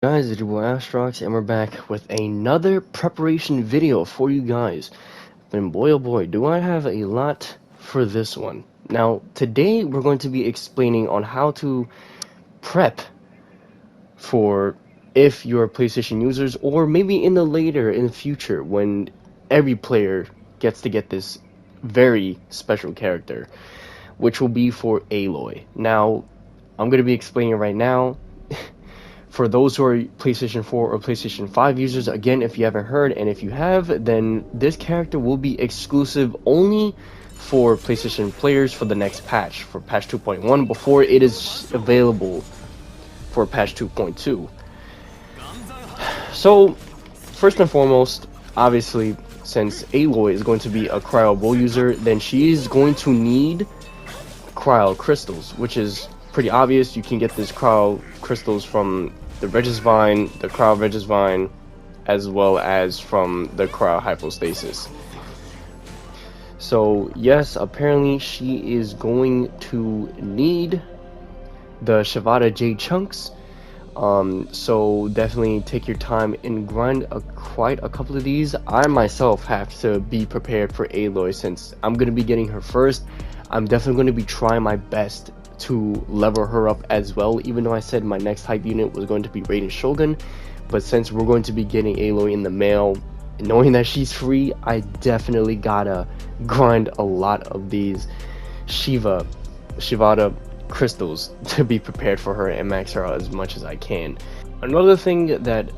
Guys, it's your boy Astrox, and we're back with another preparation video for you guys. And boy oh boy, do I have a lot for this one. Now, today we're going to be explaining on how to prep for if you're PlayStation users, or maybe in the future when every player gets to get this very special character, which will be for Aloy. Now, I'm going to be explaining it right now. For those who are PlayStation 4 or PlayStation 5 users, again, if you haven't heard, and if you have, then this character will be exclusive only for PlayStation players for the next patch, for patch 2.1, before it is available for patch 2.2. So, first and foremost, obviously, since Aloy is going to be a Cryo Bow user, then she is going to need Cryo Crystals, which is pretty obvious. You can get these Cryo Crystals from the Regisvine, the Cryo Regisvine, as well as from the Cryo Hypostasis. So yes, apparently she is going to need the Shavada Jade chunks. So definitely take your time and grind quite a couple of these. I myself have to be prepared for Aloy since I'm going to be getting her first. I'm definitely going to be trying my best to level her up as well, even though I said my next hype unit was going to be Raiden Shogun. But since we're going to be getting Aloy in the mail, knowing that she's free, I definitely gotta grind a lot of these Shivada crystals to be prepared for her and max her out as much as I can. Another thing that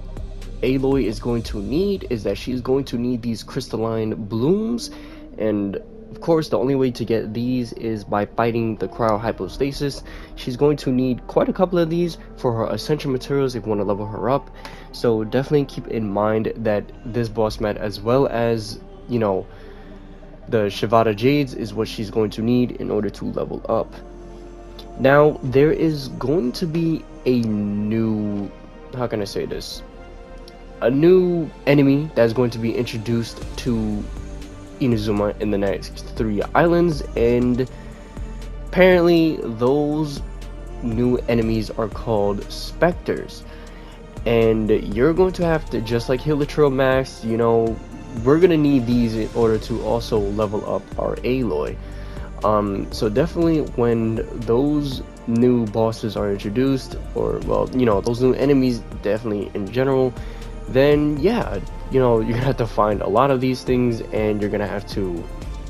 Aloy is going to need is that she's going to need these crystalline blooms, and of course the only way to get these is by fighting the Cryo Hypostasis. She's going to need quite a couple of these for her Ascension materials if you want to level her up, so definitely keep in mind that this boss mat, as well as, you know, the Shavada Jades, is what she's going to need in order to level up. Now, there is going to be a new, how can I say this, a new enemy that's going to be introduced to Inazuma in the next 3 islands, and apparently those new enemies are called Spectres, and you're going to have to, just like Hilichurl Max, you know, we're gonna need these in order to also level up our Aloy. So definitely when those new bosses are introduced, or well, you know, those new enemies definitely in general, then yeah, you know, you're gonna have to find a lot of these things, and you're gonna have to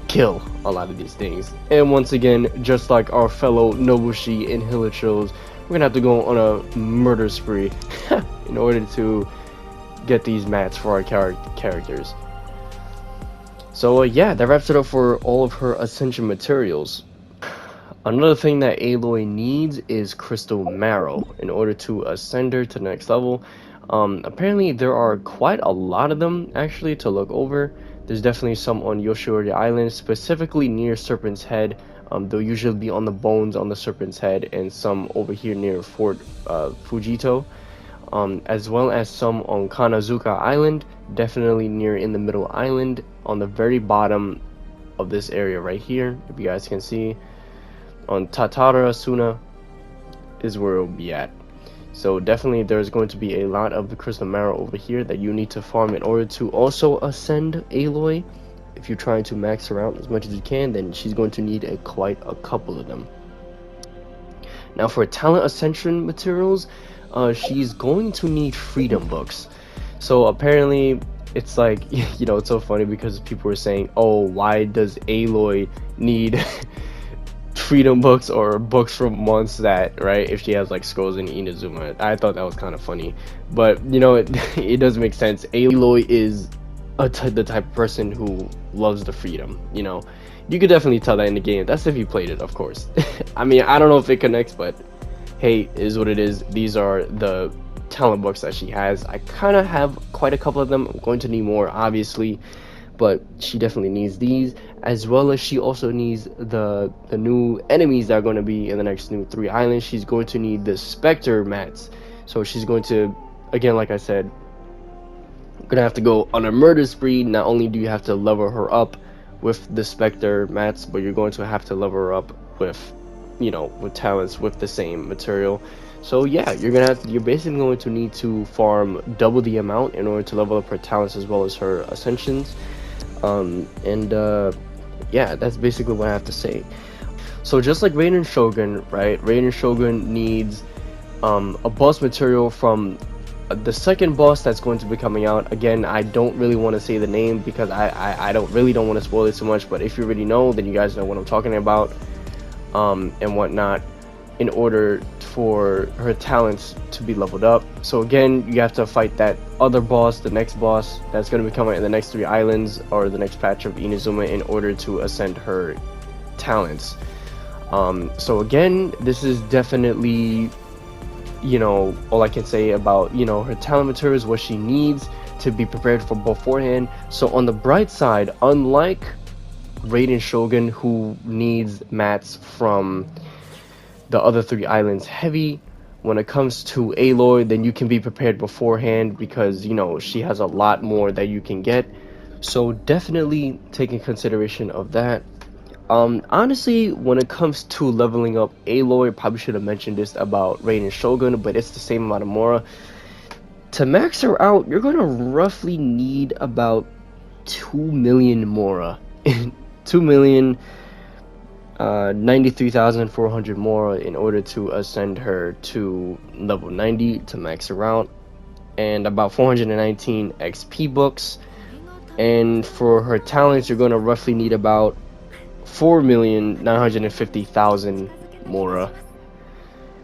kill a lot of these things. And once again, just like our fellow Nobushi and Hilichurls, we're gonna have to go on a murder spree in order to get these mats for our characters. So yeah, that wraps it up for all of her Ascension materials. Another thing that Aloy needs is Crystal Marrow in order to ascend her to the next level. Apparently there are quite a lot of them actually to look over. There's definitely some on Yoshiori Island, specifically near Serpent's Head. They'll usually be on the bones on the Serpent's Head, and some over here near Fort Fujito. As well as some on Kanazuka Island, definitely near in the middle island, on the very bottom of this area right here, if you guys can see. On Tatara Suna is where it'll be at. So definitely there's going to be a lot of the Crystal Marrow over here that you need to farm in order to also ascend Aloy. If you're trying to max her out as much as you can, then she's going to need quite a couple of them. Now for talent ascension materials, she's going to need freedom books. So apparently it's like, you know, it's so funny because people were saying, oh, why does Aloy need freedom books or books from Mondstadt, right, if she has like scrolls in Inazuma? I thought that was kind of funny, but you know, it does make sense. Aloy is the type of person who loves the freedom, you know. You could definitely tell that in the game. That's if you played it, of course. I mean, I don't know if it connects, but hey, is what it is. These are the talent books that she has. I kind of have quite a couple of them. I'm going to need more, obviously, but she definitely needs these, as well as she also needs the new enemies that are going to be in the next new 3 islands. She's going to need the Spectre mats. So she's going to, again, like I said, gonna have to go on a murder spree. Not only do you have to level her up with the Spectre mats, but you're going to have to level her up with, you know, with talents with the same material. So yeah, you're basically going to need to farm double the amount in order to level up her talents as well as her ascensions. And yeah, that's basically what I have to say. So just like Raiden Shogun, right? Raiden Shogun needs a boss material from the second boss that's going to be coming out. Again, I don't really want to say the name because I don't want to spoil it too much, but if you already know, then you guys know what I'm talking about, and whatnot, in order for her talents to be leveled up. So again, you have to fight that other boss, the next boss that's going to be coming in the next 3 islands or the next patch of Inazuma, in order to ascend her talents. So again, this is definitely, you know, all I can say about, you know, her talent materials, what she needs to be prepared for beforehand. So on the bright side, unlike Raiden Shogun, who needs mats from the other 3 islands heavy, when it comes to Aloy, then you can be prepared beforehand because, you know, she has a lot more that you can get. So definitely take in consideration of that. Honestly, when it comes to leveling up Aloy, probably should have mentioned this about Raiden Shogun, but it's the same amount of Mora. To max her out, you're gonna roughly need about 2 million Mora. 2 million, 93,400 Mora in order to ascend her to level 90 to max her out, and about 419 XP books. And for her talents, you're gonna roughly need about 4,950,000 Mora,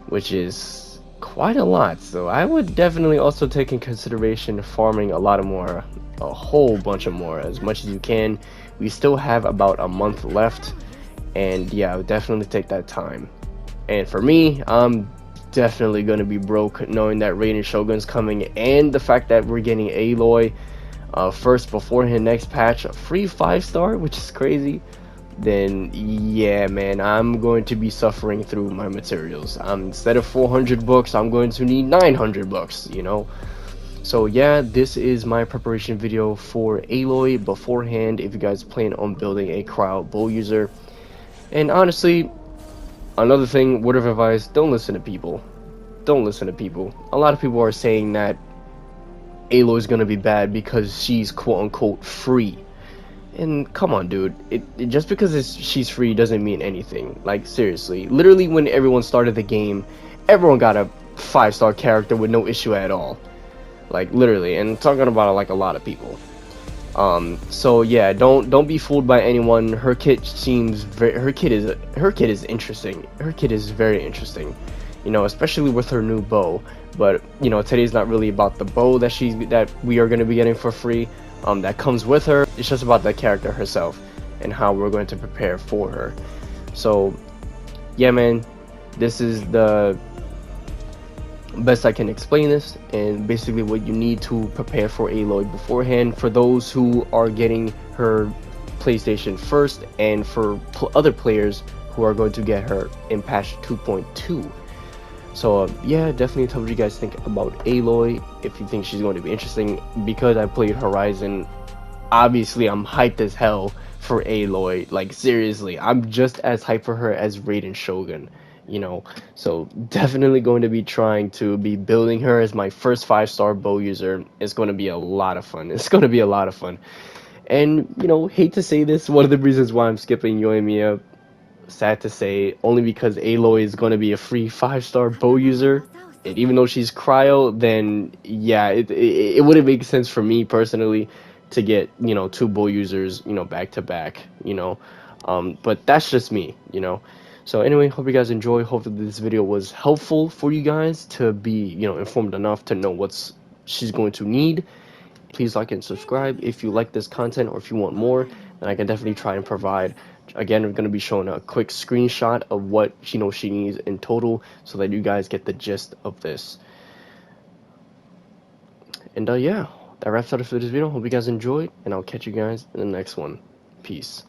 which is quite a lot. So I would definitely also take in consideration farming a lot of Mora, a whole bunch of Mora, as much as you can. We still have about a month left, and yeah, I would definitely take that time. And for me, I'm definitely gonna be broke knowing that Raiden Shogun's coming, and the fact that we're getting Aloy first before his next patch, a free 5-star, which is crazy. Then yeah, man, I'm going to be suffering through my materials. Instead of 400 books, I'm going to need 900 books, you know. So yeah, this is my preparation video for Aloy beforehand, if you guys plan on building a cryo bow user. And honestly, another thing, word of advice, don't listen to people. Don't listen to people. A lot of people are saying that Aloy is going to be bad because she's quote-unquote free. And come on, dude, just because she's free doesn't mean anything. Like, seriously, literally when everyone started the game, everyone got a 5-star character with no issue at all. Like, literally, and talking about like a lot of people. So yeah, don't be fooled by anyone. Her kit seems her kit is interesting. Her kit is very interesting, you know, especially with her new bow. But you know, today's not really about the bow that we are going to be getting for free. That comes with her. It's just about the character herself and how we're going to prepare for her. So yeah, man, this is the best I can explain this, and basically what you need to prepare for Aloy beforehand, for those who are getting her PlayStation first, and for other players who are going to get her in patch 2.2. So yeah, definitely tell me what you guys think about Aloy, if you think she's going to be interesting. Because I played Horizon, obviously I'm hyped as hell for Aloy. Like, seriously, I'm just as hyped for her as Raiden Shogun, you know. So definitely going to be trying to be building her as my first 5-star bow user. It's going to be a lot of fun. It's going to be a lot of fun. And you know, hate to say this, one of the reasons why I'm skipping Yoimiya, sad to say, only because Aloy is going to be a free 5-star bow user, and even though she's cryo, then yeah, it wouldn't make sense for me personally to get, you know, 2 bow users, you know, back to back, you know. But that's just me, you know. So anyway, hope you guys enjoy. Hope that this video was helpful for you guys to be, you know, informed enough to know what's she's going to need. Please like and subscribe if you like this content, or if you want more, then I can definitely try and provide. Again, we're going to be showing a quick screenshot of what she needs in total, so that you guys get the gist of this. And yeah, that wraps up for this video. Hope you guys enjoyed, and I'll catch you guys in the next one. Peace.